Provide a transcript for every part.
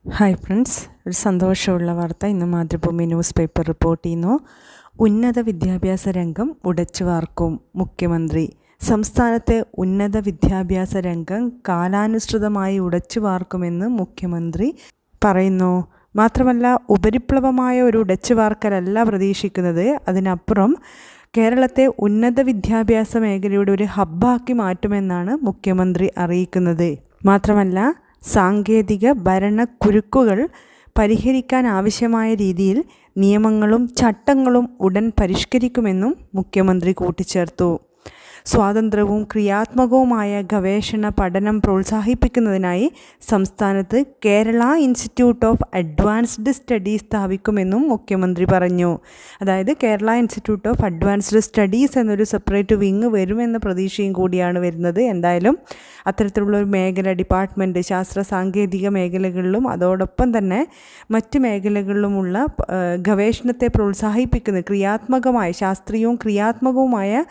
Hi friends, ഒരു സന്തോഷമുള്ള വാർത്ത ഇന്ന് മാതൃഭൂമി ന്യൂസ് പേപ്പർ റിപ്പോർട്ട് ചെയ്യുന്നു. ഉന്നത വിദ്യാഭ്യാസ രംഗം ഉടച്ചു വാർക്കും മുഖ്യമന്ത്രി. സംസ്ഥാനത്തെ ഉന്നത വിദ്യാഭ്യാസ രംഗം കാലാനുസൃതമായി ഉടച്ചു വാർക്കുമെന്ന് മുഖ്യമന്ത്രി പറയുന്നു. മാത്രമല്ല, ഉപരിപ്ലവമായ ഒരു ഉടച്ചു വാർക്കലല്ല പ്രതീക്ഷിക്കുന്നത്. അതിനപ്പുറം കേരളത്തെ ഉന്നത വിദ്യാഭ്യാസ മേഖലയുടെ ഒരു ഹബ്ബാക്കി മാറ്റുമെന്നാണ് മുഖ്യമന്ത്രി അറിയിക്കുന്നത്. മാത്രമല്ല, സാങ്കേതിക ഭരണക്കുരുക്കുകൾ പരിഹരിക്കാൻ ആവശ്യമായ രീതിയിൽ നിയമങ്ങളും ചട്ടങ്ങളും ഉടൻ പരിഷ്കരിക്കുമെന്നും മുഖ്യമന്ത്രി കൂട്ടിച്ചേർത്തു. സ്വതന്ത്രവും ക്രിയാത്മകവുമായ ഗവേഷണ പഠനം പ്രോത്സാഹിപ്പിക്കുന്നതിനായി സംസ്ഥാനത്ത് Kerala institute of advanced studies സ്ഥാപിക്കുമെന്നും മുഖ്യമന്ത്രി പറഞ്ഞു. അതായത് Kerala institute of advanced studies എന്നൊരു സെപ്പറേറ്റ് വിങ് വരുമെന്ന പ്രതീക്ഷയും കൂടിയാണ് വരുന്നത്. എന്തായാലും അത്തരത്തിലുള്ളൊരു മേഖല, ഡിപ്പാർട്ട്മെൻറ്റ്, ശാസ്ത്ര സാങ്കേതിക മേഖലകളിലും അതോടൊപ്പം തന്നെ മറ്റ് മേഖലകളിലുമുള്ള ഗവേഷണത്തെ പ്രോത്സാഹിപ്പിക്കുന്ന ശാസ്ത്രീയവും ക്രിയാത്മകവുമായ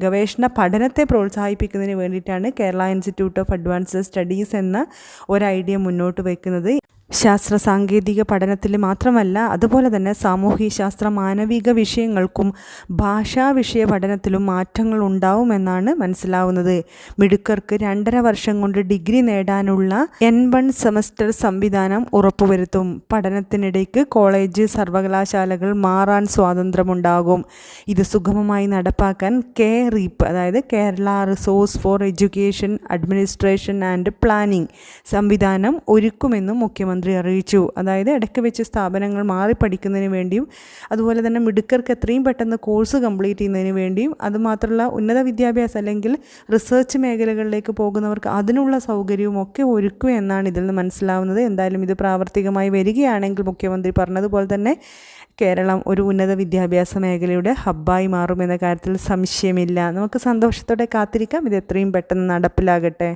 ഗവേഷണ പഠനത്തെ പ്രോത്സാഹിപ്പിക്കുന്നതിന് വേണ്ടിയിട്ടാണ് Kerala institute of advanced studies എന്ന ഒരു ഐഡിയ മുന്നോട്ട് വയ്ക്കുന്നത്. ശാസ്ത്ര സാങ്കേതിക പഠനത്തിൽ മാത്രമല്ല, അതുപോലെ തന്നെ സാമൂഹ്യശാസ്ത്ര മാനവിക വിഷയങ്ങൾക്കും ഭാഷാ വിഷയ പഠനത്തിലും മാറ്റങ്ങൾ ഉണ്ടാവുമെന്നാണ് മനസ്സിലാവുന്നത്. മിടുക്കർക്ക് 2.5 വർഷം കൊണ്ട് ഡിഗ്രി നേടാനുള്ള N1 സെമസ്റ്റർ സംവിധാനം ഉറപ്പുവരുത്തും. പഠനത്തിനിടയ്ക്ക് കോളേജ്, സർവകലാശാലകൾ മാറാൻ സ്വാതന്ത്ര്യമുണ്ടാകും. ഇത് സുഗമമായി നടപ്പാക്കാൻ REAP, അതായത് Kerala resource for education administration and planning സംവിധാനം ഒരുക്കുമെന്നും മുഖ്യമന്ത്രി അറിയിച്ചു. അതായത് ഇടയ്ക്ക് വെച്ച് സ്ഥാപനങ്ങൾ മാറി പഠിക്കുന്നതിന് വേണ്ടിയും അതുപോലെ തന്നെ മിടുക്കർക്ക് എത്രയും പെട്ടെന്ന് കോഴ്സ് കംപ്ലീറ്റ് ചെയ്യുന്നതിന് വേണ്ടിയും അതുമാത്രമല്ല ഉന്നത വിദ്യാഭ്യാസം അല്ലെങ്കിൽ റിസർച്ച് മേഖലകളിലേക്ക് പോകുന്നവർക്ക് അതിനുള്ള സൗകര്യവും ഒക്കെ ഒരുക്കും എന്നാണ് ഇതിൽ നിന്ന് മനസ്സിലാവുന്നത്. എന്തായാലും ഇത് പ്രാവർത്തികമായി വരികയാണെങ്കിൽ മുഖ്യമന്ത്രി പറഞ്ഞതുപോലെ തന്നെ കേരളം ഒരു ഉന്നത വിദ്യാഭ്യാസ മേഖലയുടെ ഹബ്ബായി മാറുമെന്ന കാര്യത്തിൽ സംശയമില്ല. നമുക്ക് സന്തോഷത്തോടെ കാത്തിരിക്കാം. ഇത് എത്രയും പെട്ടെന്ന് നടപ്പിലാകട്ടെ.